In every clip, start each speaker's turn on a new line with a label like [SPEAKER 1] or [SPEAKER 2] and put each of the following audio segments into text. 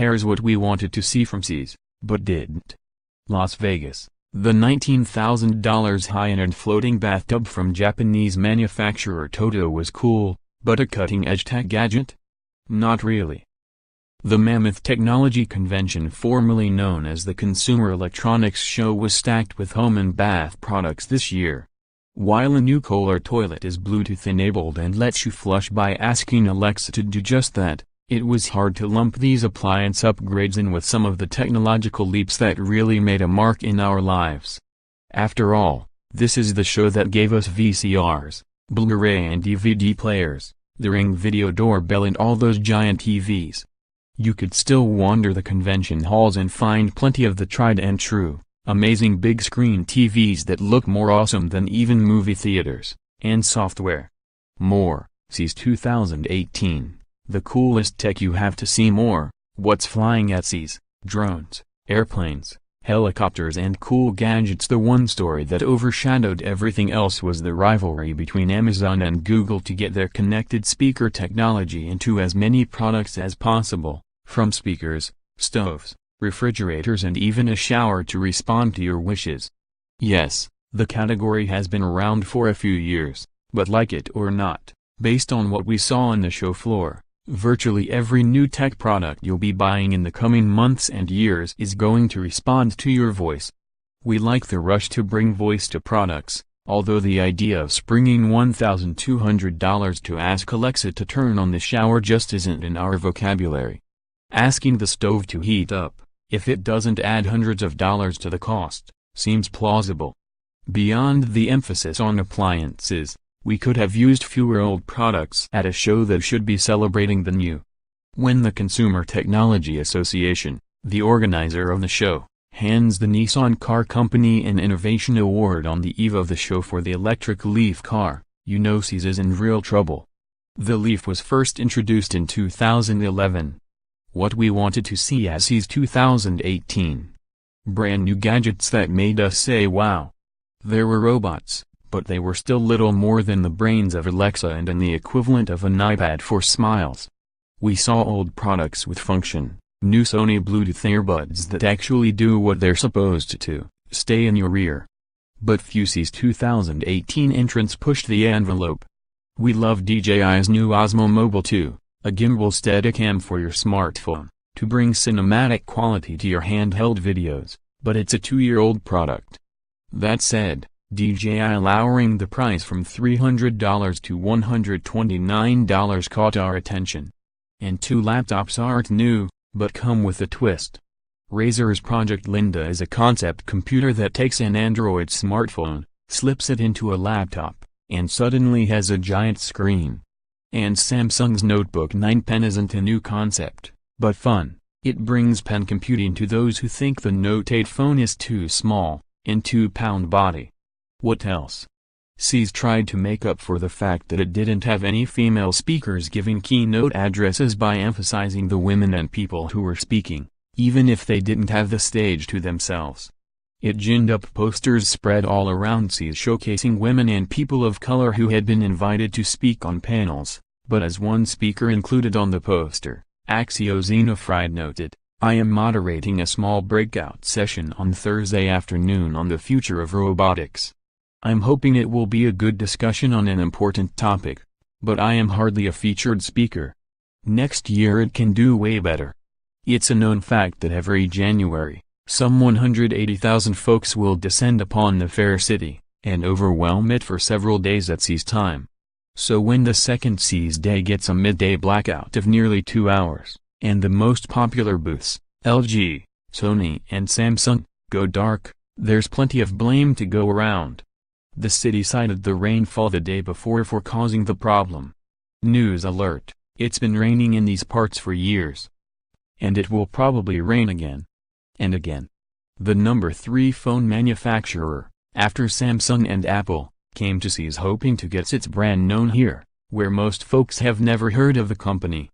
[SPEAKER 1] Here's what we wanted to see from CES, but didn't. Las Vegas, the $19,000 high-end floating bathtub from Japanese manufacturer Toto was cool, but a cutting-edge tech gadget? Not really. The Mammoth Technology Convention, formerly known as the Consumer Electronics Show, was stacked with home and bath products this year. While a new Kohler toilet is Bluetooth-enabled and lets you flush by asking Alexa to do just that, it was hard to lump these appliance upgrades in with some of the technological leaps that really made a mark in our lives. After all, this is the show that gave us VCRs, Blu-ray and DVD players, the Ring video doorbell, and all those giant TVs. You could still wander the convention halls and find plenty of the tried and true, amazing big screen TVs that look more awesome than even movie theaters, and software. More, CES 2018. The coolest tech you have to see more. What's flying at CES? Drones, airplanes, helicopters and cool gadgets. The one story that overshadowed everything else was the rivalry between Amazon and Google to get their connected speaker technology into as many products as possible, from speakers, stoves, refrigerators and even a shower to respond to your wishes. Yes, the category has been around for a few years, but like it or not, based on what we saw on the show floor, virtually every new tech product you'll be buying in the coming months and years is going to respond to your voice. We like the rush to bring voice to products, although the idea of springing $1,200 to ask Alexa to turn on the shower just isn't in our vocabulary. Asking the stove to heat up, if it doesn't add hundreds of dollars to the cost, seems plausible. Beyond the emphasis on appliances, we could have used fewer old products at a show that should be celebrating the new. When the Consumer Technology Association, the organizer of the show, hands the Nissan Car Company an Innovation Award on the eve of the show for the electric Leaf car, you know CES is in real trouble. The Leaf was first introduced in 2011. What we wanted to see at CES 2018. Brand new gadgets that made us say wow. There were robots, but they were still little more than the brains of Alexa and the equivalent of an iPad for smiles. We saw old products with function, new Sony Bluetooth earbuds that actually do what they're supposed to, stay in your ear. But few CES 2018 entrants pushed the envelope. We love DJI's new Osmo Mobile 2, a gimbal Steadicam for your smartphone, to bring cinematic quality to your handheld videos, but it's a 2-year-old product. That said, DJI lowering the price from $300 to $129 caught our attention. And 2 laptops aren't new, but come with a twist. Razer's Project Linda is a concept computer that takes an Android smartphone, slips it into a laptop, and suddenly has a giant screen. And Samsung's Notebook 9 Pen isn't a new concept, but fun. It brings pen computing to those who think the Note 8 phone is too small, in 2-pound body. What else? CES tried to make up for the fact that it didn't have any female speakers giving keynote addresses by emphasizing the women and people who were speaking, even if they didn't have the stage to themselves. It ginned up posters spread all around CES showcasing women and people of color who had been invited to speak on panels, but as one speaker included on the poster, Axio Xenofried noted, "I am moderating a small breakout session on Thursday afternoon on the future of robotics. I'm hoping it will be a good discussion on an important topic, but I am hardly a featured speaker. Next year it can do way better." It's a known fact that every January, some 180,000 folks will descend upon the fair city, and overwhelm it for several days at CES time. So when the second CES day gets a midday blackout of nearly 2 hours, and the most popular booths, LG, Sony and Samsung, go dark, there's plenty of blame to go around. The city cited the rainfall the day before for causing the problem. News alert, it's been raining in these parts for years. And it will probably rain again. And again. The number 3 phone manufacturer, after Samsung and Apple, came to CES hoping to get its brand known here, where most folks have never heard of the company.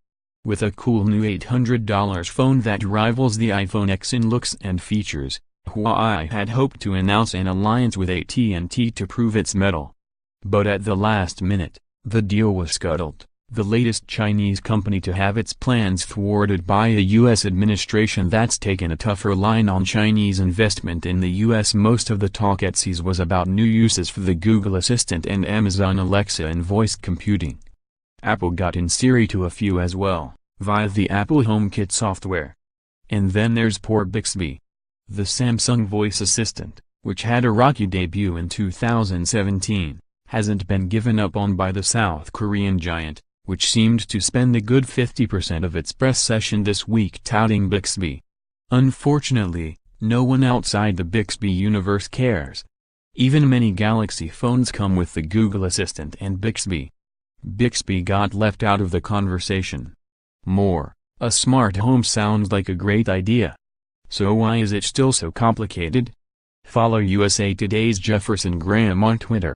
[SPEAKER 1] With a cool new $800 phone that rivals the iPhone X in looks and features, Huawei had hoped to announce an alliance with AT&T to prove its mettle. But at the last minute, the deal was scuttled, the latest Chinese company to have its plans thwarted by a U.S. administration that's taken a tougher line on Chinese investment in the U.S. Most of the talk at CES was about new uses for the Google Assistant and Amazon Alexa in voice computing. Apple got in Siri to a few as well, via the Apple HomeKit software. And then there's poor Bixby, the Samsung voice assistant, which had a rocky debut in 2017, hasn't been given up on by the South Korean giant, which seemed to spend a good 50% of its press session this week touting Bixby. Unfortunately, no one outside the Bixby universe cares. Even many Galaxy phones come with the Google Assistant and Bixby. Bixby got left out of the conversation. A smart home sounds like a great idea. So why is it still so complicated? Follow USA Today's Jefferson Graham on Twitter.